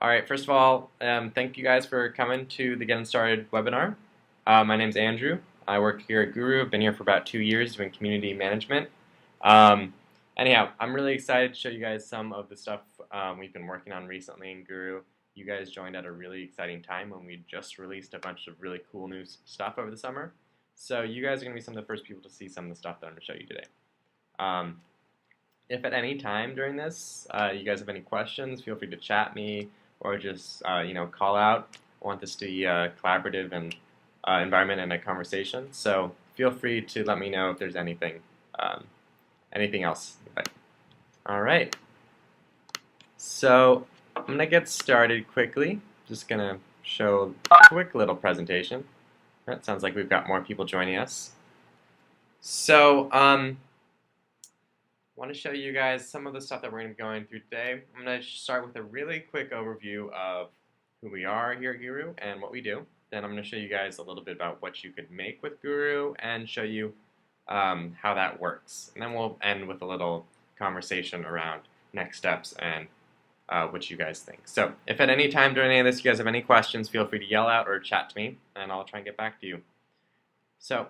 All right, first of all, thank you guys for coming to the Getting Started webinar. My name's Andrew. I work here at Gooru. I've been here for about 2 years doing community management. Um, Anyhow, I'm really excited to show you guys some of the stuff we've been working on recently in Gooru. You guys joined at a really exciting time when we just released a bunch of really cool new stuff over the summer. So you guys are going to be some of the first people to see some of the stuff that I'm going to show you today. If at any time during this you guys have any questions, feel free to chat me or just call out. I want this to be a collaborative and environment and a conversation. So feel free to let me know if there's anything else. All right. So I'm gonna get started quickly. Just gonna show a quick little presentation. That sounds like we've got more people joining us. So I want to show you guys some of the stuff that we're going to be going through today. I'm going to start with a really quick overview of who we are here at Gooru and what we do. Then I'm going to show you guys a little bit about what you could make with Gooru and show you how that works. And then we'll end with a little conversation around next steps and what you guys think. So if at any time during any of this you guys have any questions, feel free to yell out or chat to me, and I'll try and get back to you. So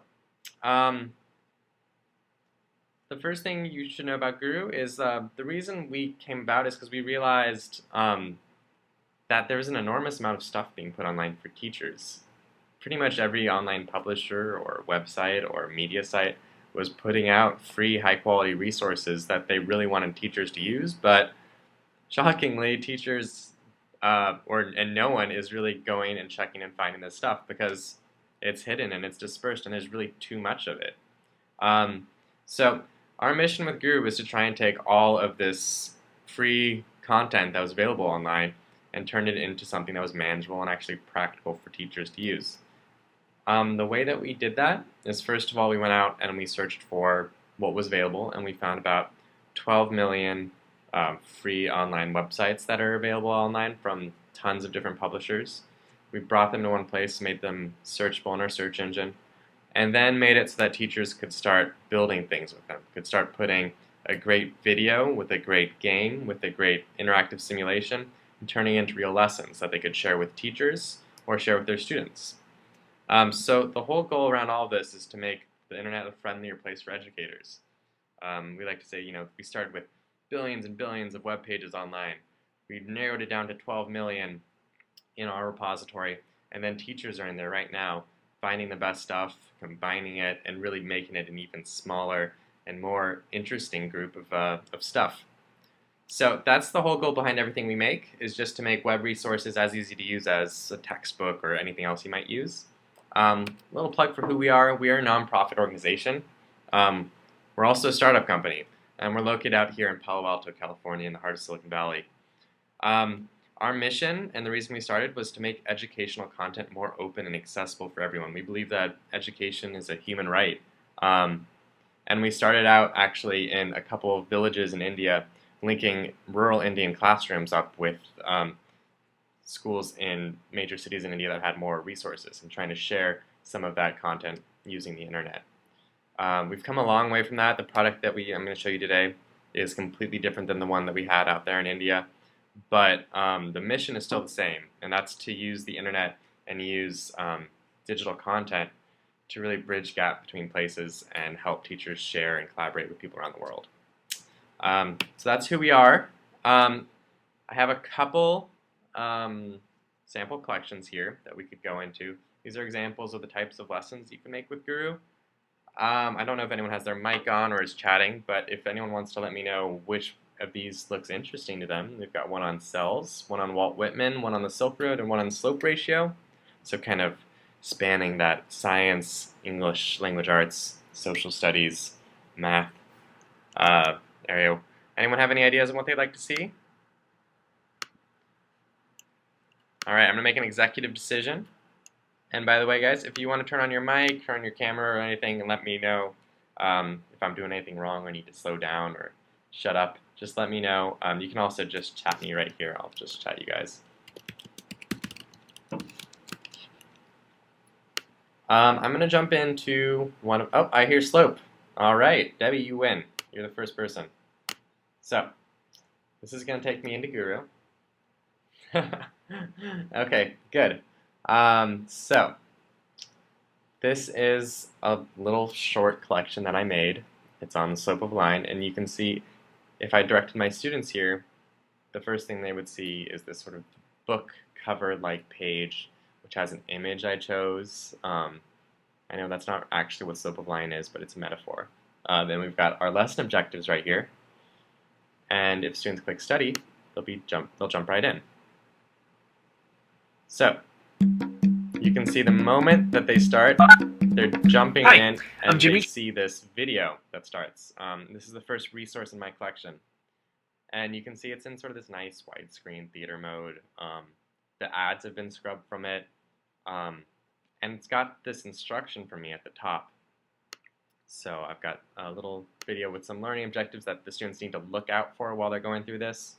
the first thing you should know about Gooru is the reason we came about is because we realized that there was an enormous amount of stuff being put online for teachers. Pretty much every online publisher or website or media site was putting out free, high-quality resources that they really wanted teachers to use, but shockingly, teachers and no one is really going and checking and finding this stuff because it's hidden and it's dispersed and there's really too much of it. So our mission with Gooru is to try and take all of this free content that was available online and turn it into something that was manageable and actually practical for teachers to use. The way that we did that is, first of all, we went out and we searched for what was available, and we found about 12 million free online websites that are available online from tons of different publishers. We brought them to one place, made them searchable in our search engine, and then made it so that teachers could start building things with them, could start putting a great video with a great game, with a great interactive simulation, and turning into real lessons that they could share with teachers or share with their students. So the whole goal around all of this is to make the internet a friendlier place for educators. We like to say, we started with billions and billions of web pages online. We narrowed it down to 12 million in our repository, and then teachers are in there right now finding the best stuff, combining it, and really making it an even smaller and more interesting group of stuff. So that's the whole goal behind everything we make, is just to make web resources as easy to use as a textbook or anything else you might use. Little plug for who we are. We are a nonprofit organization. We're also a startup company, and we're located out here in Palo Alto, California, in the heart of Silicon Valley. Our mission and the reason we started was to make educational content more open and accessible for everyone. We believe that education is a human right. And we started out actually in a couple of villages in India, linking rural Indian classrooms up with schools in major cities in India that had more resources, and trying to share some of that content using the internet. We've come a long way from that. The product that I'm going to show you today is completely different than the one that we had out there in India. But the mission is still the same, and that's to use the internet and use digital content to really bridge the gap between places and help teachers share and collaborate with people around the world. So that's who we are. I have a couple sample collections here that we could go into. These are examples of the types of lessons you can make with Gooru. I don't know if anyone has their mic on or is chatting, but if anyone wants to let me know which of these looks interesting to them. We've got one on cells, one on Walt Whitman, one on the Silk Road, and one on the slope ratio. So kind of spanning that science, English, language arts, social studies, math area. Anyone have any ideas on what they'd like to see? All right, I'm going to make an executive decision. And by the way, guys, if you want to turn on your mic, turn on your camera or anything, and let me know if I'm doing anything wrong or need to slow down or shut up, just let me know. You can also just chat me right here. I'll just chat you guys. I'm going to jump into one of... Oh, I hear slope. All right, Debbie, you win. You're the first person. So, this is going to take me into Gooru. Okay, good. So this is a little short collection that I made. It's on the slope of a line, and you can see if I directed my students here, the first thing they would see is this sort of book cover-like page, which has an image I chose. I know that's not actually what slope of line is, but it's a metaphor. Then we've got our lesson objectives right here, and if students click study, they'll jump right in. So you can see the moment that they start, they're jumping Hi, in, I'm and Jimmy. they see this video that starts. This is the first resource in my collection. And you can see it's in sort of this nice widescreen theater mode. The ads have been scrubbed from it. And it's got this instruction for me at the top. So I've got a little video with some learning objectives that the students need to look out for while they're going through this.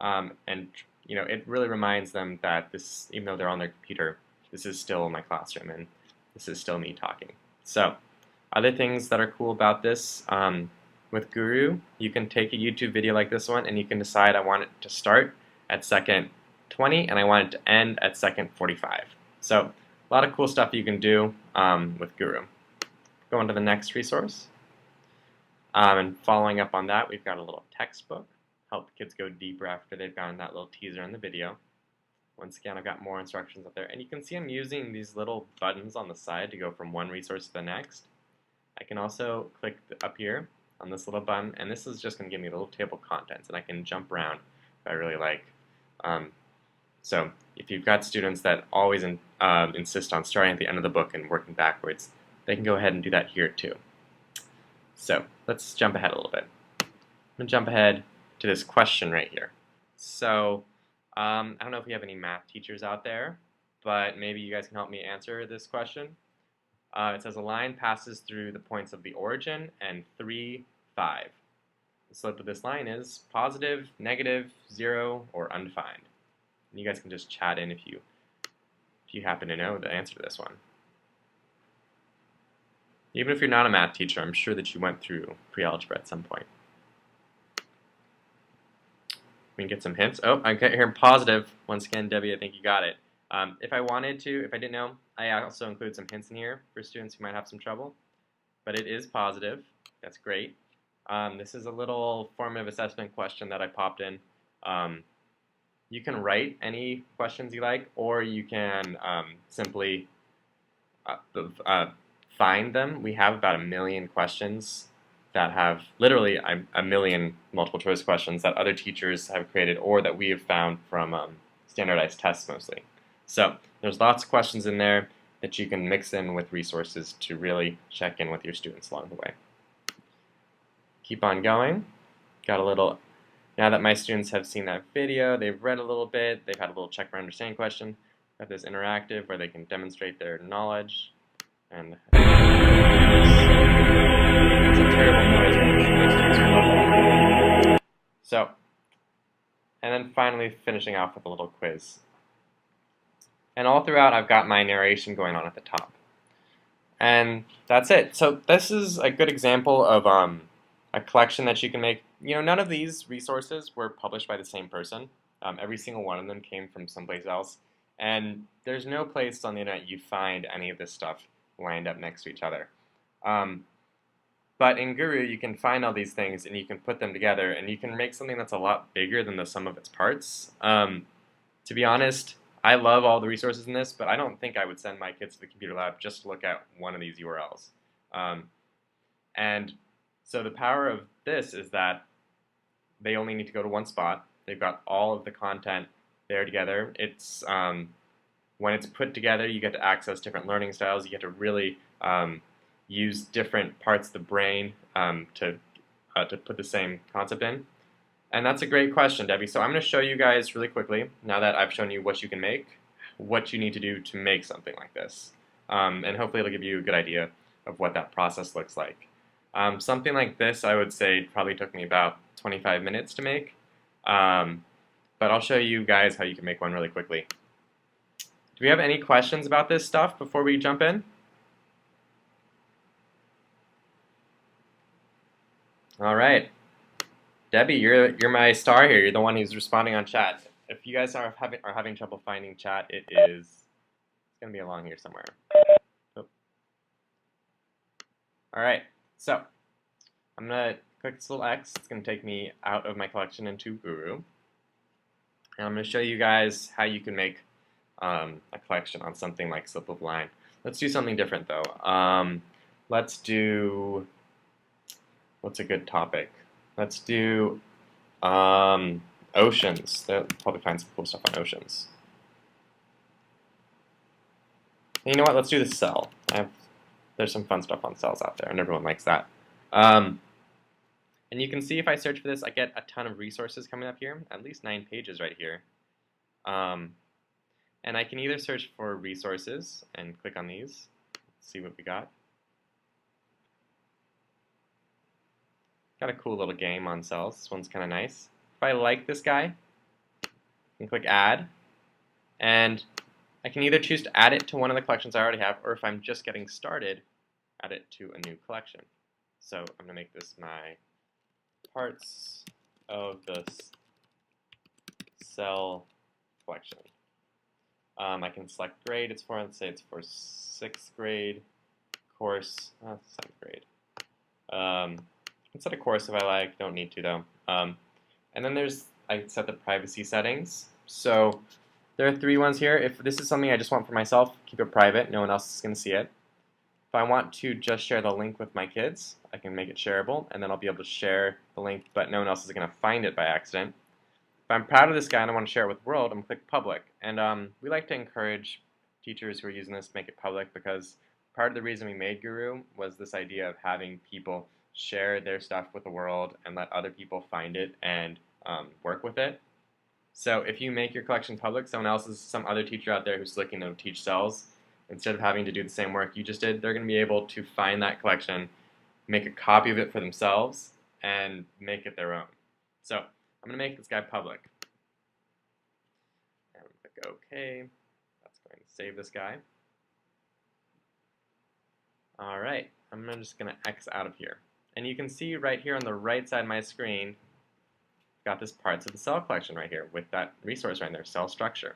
And it really reminds them that this, even though they're on their computer, this is still my classroom and this is still me talking. So other things that are cool about this, with Gooru, you can take a YouTube video like this one and you can decide I want it to start at second 20 and I want it to end at second 45. So a lot of cool stuff you can do with Gooru. Go on to the next resource. And following up on that, we've got a little textbook. Help kids go deeper after they've gotten that little teaser in the video. Once again, I've got more instructions up there. And you can see I'm using these little buttons on the side to go from one resource to the next. I can also click up here on this little button, and this is just going to give me a little table of contents, and I can jump around if I really like. So if you've got students that always insist on starting at the end of the book and working backwards, they can go ahead and do that here too. So let's jump ahead a little bit. I'm going to jump ahead to this question right here. So I don't know if we have any math teachers out there, but maybe you guys can help me answer this question. It says a line passes through the points of the origin and 3, 5. The slope of this line is positive, negative, 0, or undefined. And you guys can just chat in if you happen to know the answer to this one. Even if you're not a math teacher, I'm sure that you went through pre-algebra at some point. We can get some hints. Oh, I get here positive. Once again, Debbie, I think you got it. If I wanted to, if I didn't know, I also include some hints in here for students who might have some trouble. But it is positive. That's great. This is a little formative assessment question that I popped in. You can write any questions you like, or you can simply find them. We have about 1 million questions that have literally a million multiple choice questions that other teachers have created or that we have found from standardized tests mostly. So there's lots of questions in there that you can mix in with resources to really check in with your students along the way. Keep on going. Got a little, now that my students have seen that video, they've read a little bit, they've had a little check for understanding question. Got this interactive where they can demonstrate their knowledge. And it's a terrible noise, but I'm sure my students will love it. So, and then finally finishing off with a little quiz. And all throughout I've got my narration going on at the top. And that's it. So this is a good example of a collection that you can make. None of these resources were published by the same person. Every single one of them came from someplace else. And there's no place on the internet you'd find any of this stuff lined up next to each other. But in Gooru, you can find all these things and you can put them together and you can make something that's a lot bigger than the sum of its parts. To be honest, I love all the resources in this, but I don't think I would send my kids to the computer lab just to look at one of these URLs. And so the power of this is that they only need to go to one spot. They've got all of the content there together. It's when it's put together, you get to access different learning styles. You get to really use different parts of the brain to put the same concept in. And that's a great question, Debbie. So I'm going to show you guys really quickly, now that I've shown you what you can make, what you need to do to make something like this. And hopefully it'll give you a good idea of what that process looks like. Something like this, I would say, probably took me about 25 minutes to make. But I'll show you guys how you can make one really quickly. Do we have any questions about this stuff before we jump in? All right. Debbie, you're my star here. You're the one who's responding on chat. if you guys are having trouble finding chat, it's going to be along here somewhere. Oh. Alright, so I'm going to click this little X. It's going to take me out of my collection into Gooru. And I'm going to show you guys how you can make a collection on something like Slip of Line. Let's do something different though. Let's do, what's a good topic? Let's do oceans. They'll probably find some cool stuff on oceans. And you know what? Let's do the cell. There's some fun stuff on cells out there, and everyone likes that. And you can see if I search for this, I get a ton of resources coming up here, at least 9 pages right here. And I can either search for resources and click on these, see what we got. Got a cool little game on cells. This one's kind of nice. If I like this guy, I can click Add, and I can either choose to add it to one of the collections I already have, or if I'm just getting started, add it to a new collection. So I'm going to make this my parts of the cell collection. I can select grade. It's for, let's say it's for 6th grade course, 7th grade. Instead of course if I like, don't need to though. And then I set the privacy settings. So there are 3 ones here. If this is something I just want for myself, keep it private. No one else is going to see it. If I want to just share the link with my kids, I can make it shareable, and then I'll be able to share the link, but no one else is going to find it by accident. If I'm proud of this guy and I want to share it with the world, I'm going to click public. And we like to encourage teachers who are using this to make it public, because part of the reason we made Gooru was this idea of having people share their stuff with the world and let other people find it and work with it. So if you make your collection public, some other teacher out there who's looking to teach cells, instead of having to do the same work you just did, they're going to be able to find that collection, make a copy of it for themselves, and make it their own. So I'm going to make this guy public. And click OK. That's going to save this guy. Alright, I'm just going to X out of here. And you can see right here on the right side of my screen, got this parts of the cell collection right here with that resource right there, cell structure.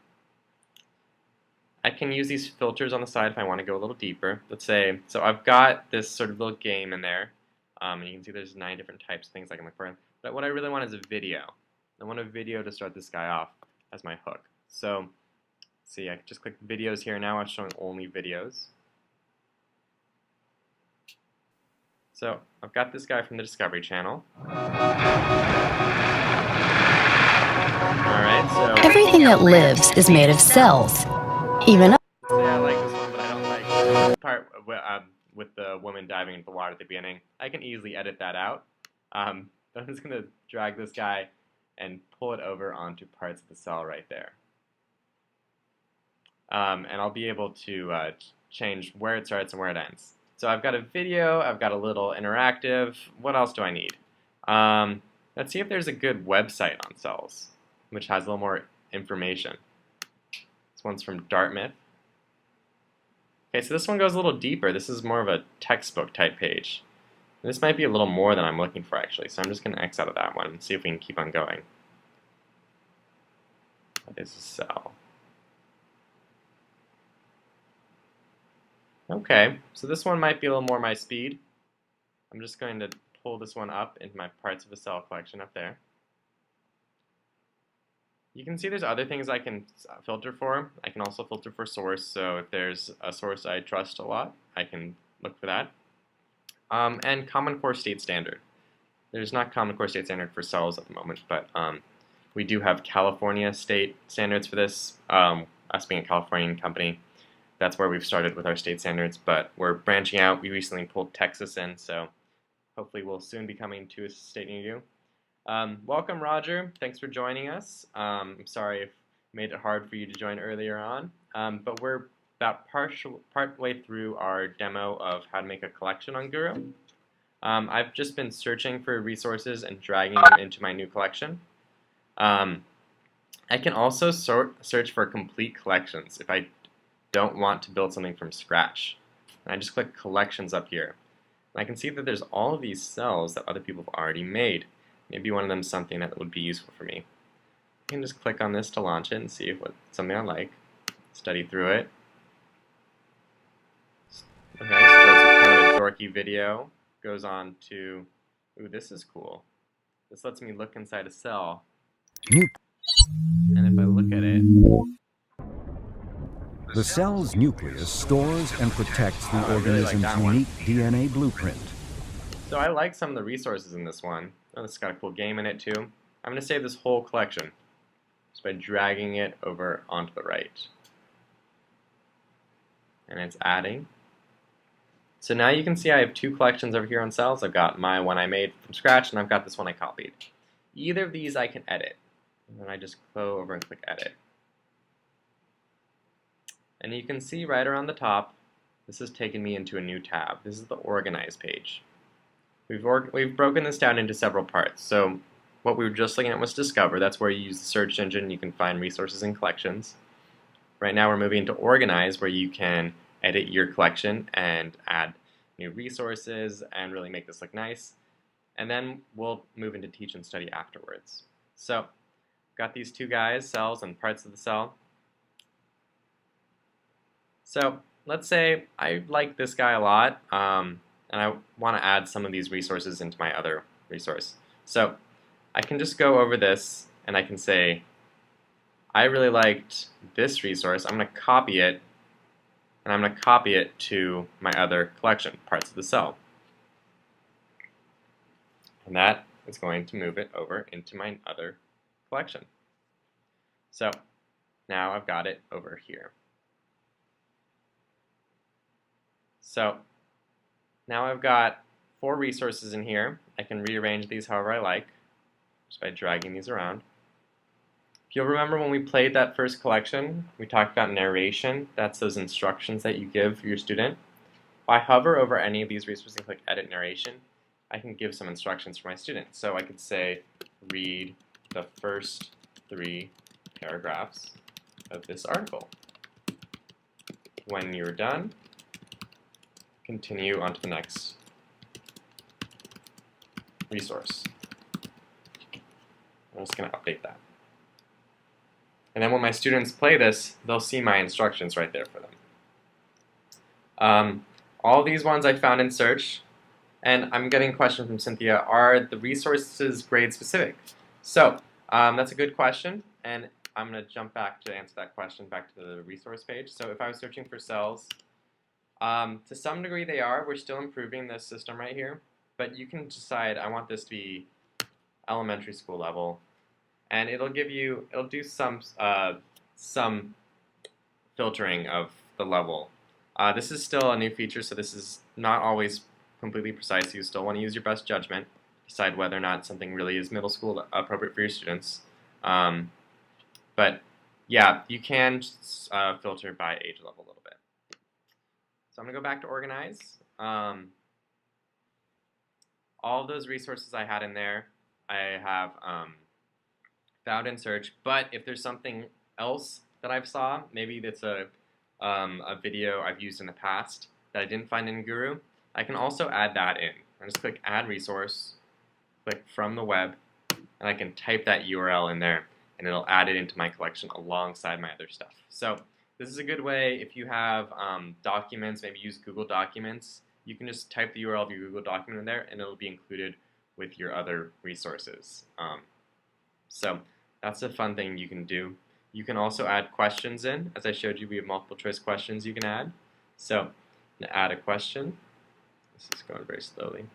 I can use these filters on the side if I want to go a little deeper. Let's say, so I've got this sort of little game in there, and you can see there's 9 different types of things I can look for. But what I really want is a video. I want a video to start this guy off as my hook. So, see, I can just click videos here now. I'm showing only videos. So I've got this guy from the Discovery Channel. Alright, so everything that lives is made of cells. Even I like this one, but I don't like the part with the woman diving into the water at the beginning. I can easily edit that out. But I'm just going to drag this guy and pull it over onto parts of the cell right there. And I'll be able to change where it starts and where it ends. So I've got a video, I've got a little interactive. What else do I need? Let's see if there's a good website on cells, which has a little more information. This one's from Dartmouth. Okay, so this one goes a little deeper. This is more of a textbook type page. This might be a little more than I'm looking for actually, so I'm just going to X out of that one and see if we can keep on going. What is a cell? Okay, so this one might be a little more my speed. I'm just going to pull this one up into my parts of the cell collection up there. You can see there's other things I can filter for. I can also filter for source, so if there's a source I trust a lot, I can look for that. And Common Core State Standard. There's not Common Core State Standard for cells at the moment, but we do have California state standards for this. Us being a Californian company, that's where we've started with our state standards, but we're branching out. We recently pulled Texas in, so hopefully we'll soon be coming to a state near you. Welcome, Roger. Thanks for joining us. I'm sorry if I made it hard for you to join earlier on, but we're about partway through our demo of how to make a collection on Gooru. I've just been searching for resources and dragging them into my new collection. I can also search for complete collections if I don't want to build something from scratch. And I just click collections up here. And I can see that there's all of these cells that other people have already made. Maybe one of them is something that would be useful for me. can just click on this to launch it and see if it's something I like. Study through it. Okay, starts with kind of a dorky video. Goes on to, ooh, this is cool. This lets me look inside a cell. And if I look at it, the cell's nucleus stores and protects the really like organism's that one. unique DNA blueprint. So I like some of the resources in this one. Oh, this has got a cool game in it too. I'm going to save this whole collection just by dragging it over onto the right. And it's adding. So now you can see I have two collections over here on cells. I've got my one I made from scratch, and I've got this one I copied. Either of these I can edit. And then I just go over and click Edit. And you can see right around the top, this has taken me into a new tab. This is the Organize page. We've broken this down into several parts. So what we were just looking at was Discover. That's where you use the search engine. You can find resources and collections. Right now we're moving to Organize, where you can edit your collection and add new resources and really make this look nice. And then we'll move into Teach and Study afterwards. So got these two guys, cells and parts of the cell. So let's say I like this guy a lot, and I want to add some of these resources into my other resource. So I can just go over this and I can say, I really liked this resource. I'm going to copy it, and I'm going to copy it to my other collection, parts of the cell. And that is going to move it over into my other collection. So now I've got it over here. So now I've got 4 resources in here. I can rearrange these however I like, just by dragging these around. If you'll remember when we played that first collection, we talked about narration. That's those instructions that you give your student. If I hover over any of these resources and click Edit Narration, I can give some instructions for my student. So I could say, read the first 3 paragraphs of this article. When you're done, continue on to the next resource. I'm just going to update that. And then when my students play this, they'll see my instructions right there for them. All these ones I found in search, and I'm getting a question from Cynthia, are the resources grade specific? So that's a good question, and I'm going to jump back to answer that question back to the resource page. So if I was searching for cells, to some degree they are. We're still improving this system right here, but you can decide I want this to be elementary school level, and it'll do some filtering of the level. This is still a new feature, so this is not always completely precise. You still want to use your best judgment, decide whether or not something really is middle school appropriate for your students. But yeah, you can filter by age level a little bit. So I'm going to go back to Organize. All of those resources I had in there, I have found in search. But if there's something else that I've saw, maybe that's a video I've used in the past that I didn't find in Gooru, I can also add that in. I just click Add Resource, click From the Web, and I can type that URL in there, and it'll add it into my collection alongside my other stuff. So this is a good way if you have documents, maybe use Google Documents. You can just type the URL of your Google document in there, and it'll be included with your other resources. So that's a fun thing you can do. You can also add questions in. As I showed you, we have multiple choice questions you can add. So I'm going to add a question. This is going very slowly.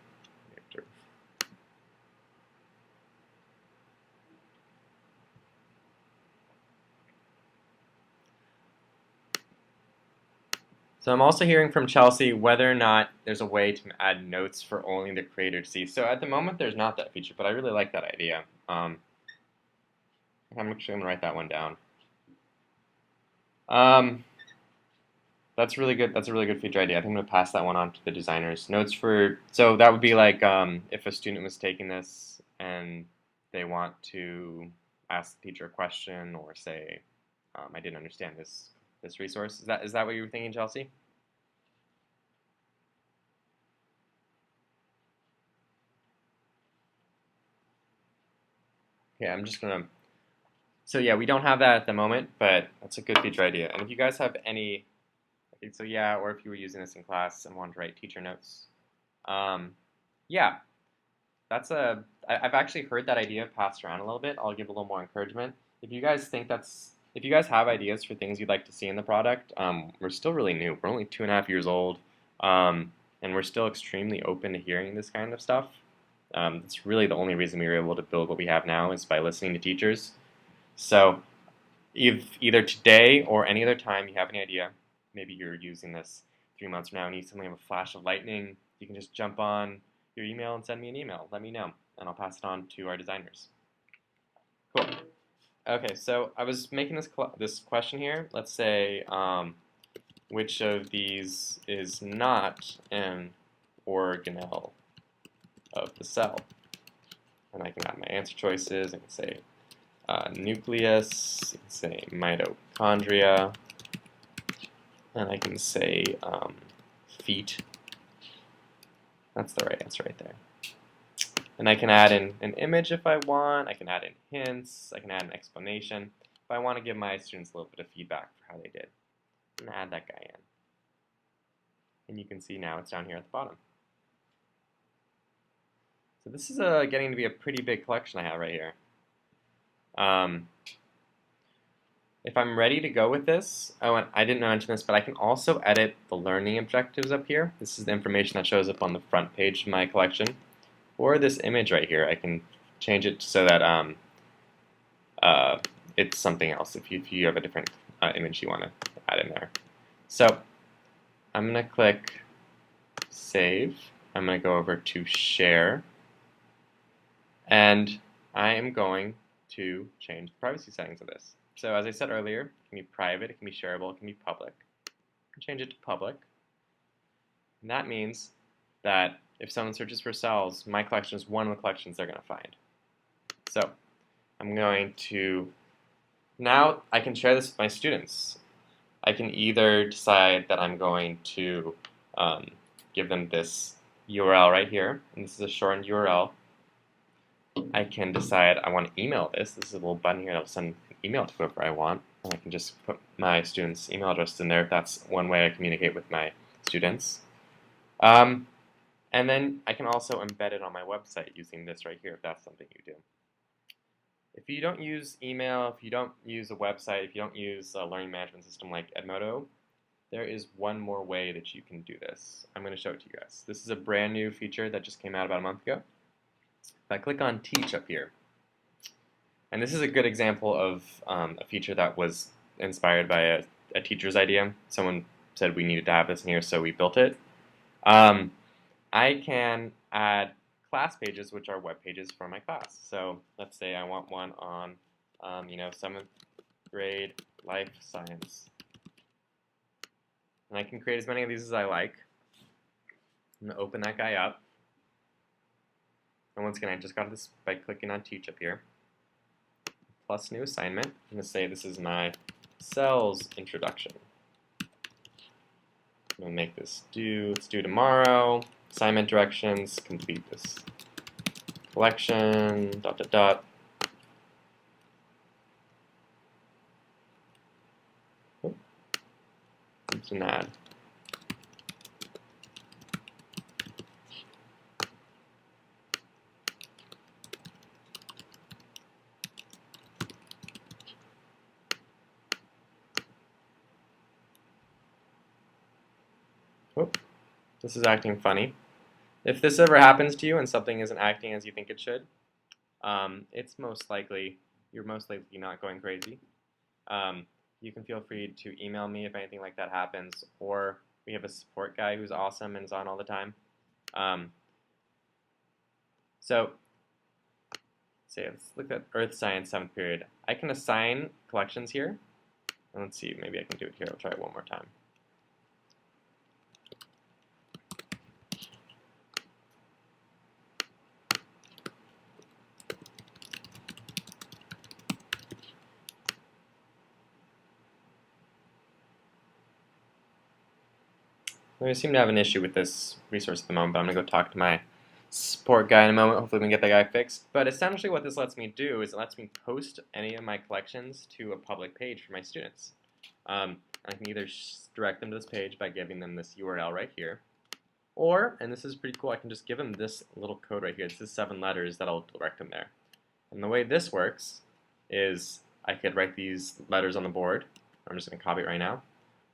So I'm also hearing from Chelsea whether or not there's a way to add notes for only the creator to see. So at the moment there's not that feature, but I really like that idea. I'm actually going to write that one down. That's really good. That's a really good feature idea. I think I'm going to pass that one on to the designers. Notes for, so that would be like if a student was taking this and they want to ask the teacher a question or say, I didn't understand this resource. Is that what you were thinking, Chelsea? Okay, I'm just gonna So yeah, we don't have that at the moment, but that's a good feature idea. And if you guys have any, so yeah, or if you were using this in class and wanted to write teacher notes, um, yeah, I've actually heard that idea passed around a little bit. I'll give a little more encouragement. If you guys have ideas for things you'd like to see in the product, we're still really new. We're only 2.5 years old, and we're still extremely open to hearing this kind of stuff. It's really the only reason we were able to build what we have now is by listening to teachers. So if either today or any other time you have any idea, maybe you're using this 3 months from now and need something of a flash of lightning, you can just jump on your email and send me an email. Let me know, and I'll pass it on to our designers. Cool. Okay, so I was making this question here. Let's say which of these is not an organelle of the cell? And I can add my answer choices. I can say nucleus, I can say mitochondria, and I can say feet. That's the right answer right there. And I can add in an image if I want. I can add in hints. I can add an explanation. If I want to give my students a little bit of feedback for how they did, I'm going to add that guy in. And you can see now it's down here at the bottom. So this is getting to be a pretty big collection I have right here. If I'm ready to go with this, I didn't mention this, but I can also edit the learning objectives up here. This is the information that shows up on the front page of my collection. Or this image right here, I can change it so that it's something else if you have a different image you want to add in there. So I'm going to click Save. I'm going to go over to Share. And I am going to change the privacy settings of this. So as I said earlier, it can be private, it can be shareable, it can be public. Change it to public. And that means that if someone searches for cells, my collection is one of the collections they're going to find. So I'm going to, now I can share this with my students. I can either decide that I'm going to give them this URL right here, and this is a shortened URL. I can decide I want to email this. This is a little button here that will send an email to whoever I want. And I can just put my students' email address in there if that's one way I communicate with my students. And then I can also embed it on my website using this right here if that's something you do. If you don't use email, if you don't use a website, if you don't use a learning management system like Edmodo, there is one more way that you can do this. I'm going to show it to you guys. This is a brand new feature that just came out about a month ago. If I click on Teach up here, and this is a good example of a feature that was inspired by a teacher's idea. Someone said we needed to have this in here, so we built it. I can add class pages, which are web pages for my class. So let's say I want one on, 7th grade life science. And I can create as many of these as I like. I'm going to open that guy up. And once again, I just got this by clicking on Teach up here. Plus new assignment. I'm going to say this is my cells introduction. I'm going to make this it's due tomorrow. Assignment directions, complete this collection, ... Oh, it's an ad. Oh, this is acting funny. If this ever happens to you and something isn't acting as you think it should, it's you're most likely not going crazy. You can feel free to email me if anything like that happens, or we have a support guy who's awesome and is on all the time. So, let's look at Earth Science 7th period. I can assign collections here. And let's see, maybe I can do it here. I'll try it one more time. We seem to have an issue with this resource at the moment, but I'm going to go talk to my support guy in a moment. Hopefully we can get that guy fixed. But essentially what this lets me do is it lets me post any of my collections to a public page for my students. I can either direct them to this page by giving them this URL right here, or, and this is pretty cool, I can just give them this little code right here. This is 7 letters that'll direct them there. And the way this works is I could write these letters on the board. I'm just going to copy it right now.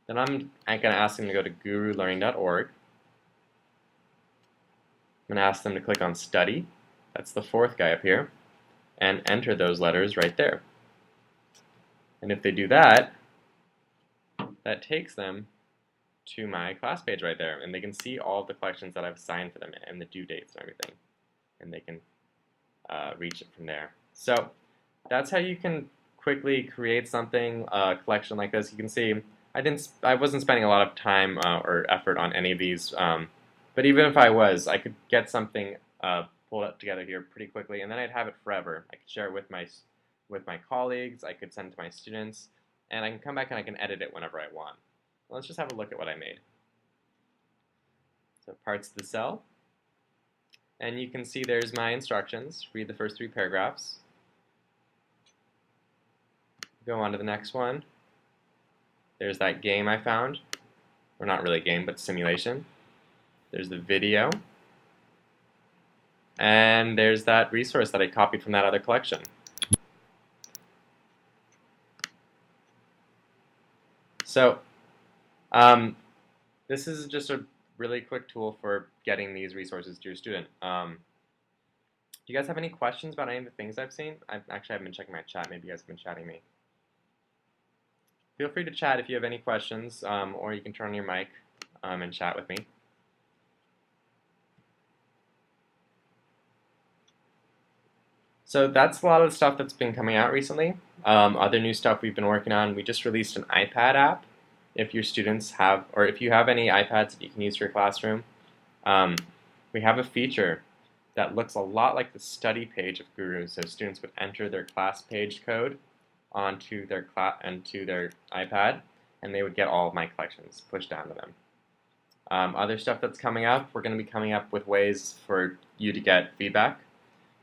Then I'm going to ask them to go to gurulearning.org. I'm going to ask them to click on Study. That's the 4th guy up here. And enter those letters right there. And if they do that, that takes them to my class page right there. And they can see all of the collections that I've assigned for them and the due dates and everything. And they can reach it from there. So that's how you can quickly create something, a collection like this. You can see I wasn't spending a lot of time or effort on any of these, but even if I was, I could get something pulled up together here pretty quickly, and then I'd have it forever. I could share it with my colleagues. I could send it to my students, and I can come back and I can edit it whenever I want. Let's just have a look at what I made. So parts of the cell, and you can see there's my instructions. Read the first 3 paragraphs. Go on to the next one. There's that game I found, or not really a game, but simulation. There's the video, and there's that resource that I copied from that other collection. So this is just a really quick tool for getting these resources to your student. Do you guys have any questions about any of the things I've seen? I haven't been checking my chat. Maybe you guys have been chatting me. Feel free to chat if you have any questions, or you can turn on your mic and chat with me. So that's a lot of the stuff that's been coming out recently. Other new stuff we've been working on, we just released an iPad app. If your students have, or if you have any iPads that you can use for your classroom, we have a feature that looks a lot like the study page of Gooru. So students would enter their class page code onto their iPad, and they would get all of my collections pushed down to them. Other stuff that's coming up, we're going to be coming up with ways for you to get feedback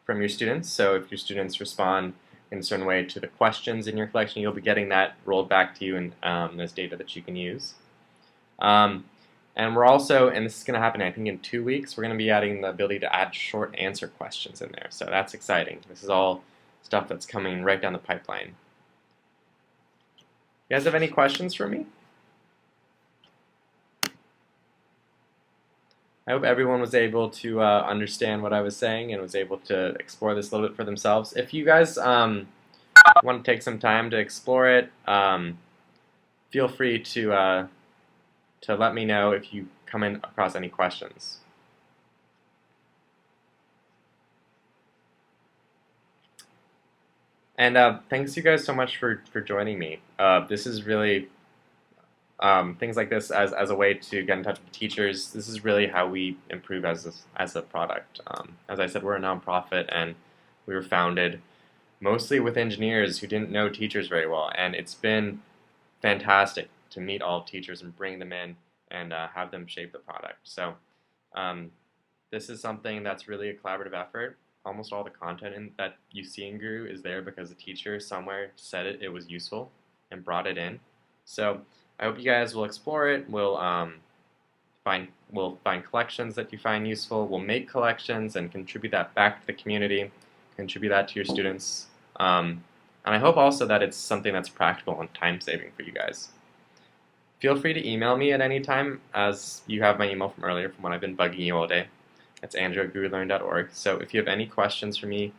from your students. So if your students respond in a certain way to the questions in your collection, you'll be getting that rolled back to you as data that you can use. And we're also, and this is going to happen I think in 2 weeks, we're going to be adding the ability to add short answer questions in there. So that's exciting. This is all stuff that's coming right down the pipeline. You guys have any questions for me? I hope everyone was able to understand what I was saying and was able to explore this a little bit for themselves. If you guys want to take some time to explore it, feel free to let me know if you come in across any questions. And thanks you guys so much for joining me. This is really, things like this as a way to get in touch with teachers. This is really how we improve as a product. As I said, we're a nonprofit, and we were founded mostly with engineers who didn't know teachers very well, and it's been fantastic to meet all teachers and bring them in and have them shape the product. So this is something that's really a collaborative effort. Almost all the content that you see in Gooru is there because a teacher somewhere said it was useful and brought it in. So I hope you guys will explore it. We'll find collections that you find useful. We'll make collections and contribute that back to the community, contribute that to your students. And I hope also that it's something that's practical and time-saving for you guys. Feel free to email me at any time, as you have my email from earlier from when I've been bugging you all day. It's andrew@gurulearn.org. So if you have any questions for me,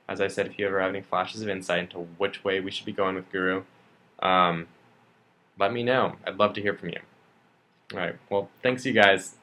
as I said, if you ever have any flashes of insight into which way we should be going with Gooru, let me know. I'd love to hear from you. All right. Well, thanks you guys.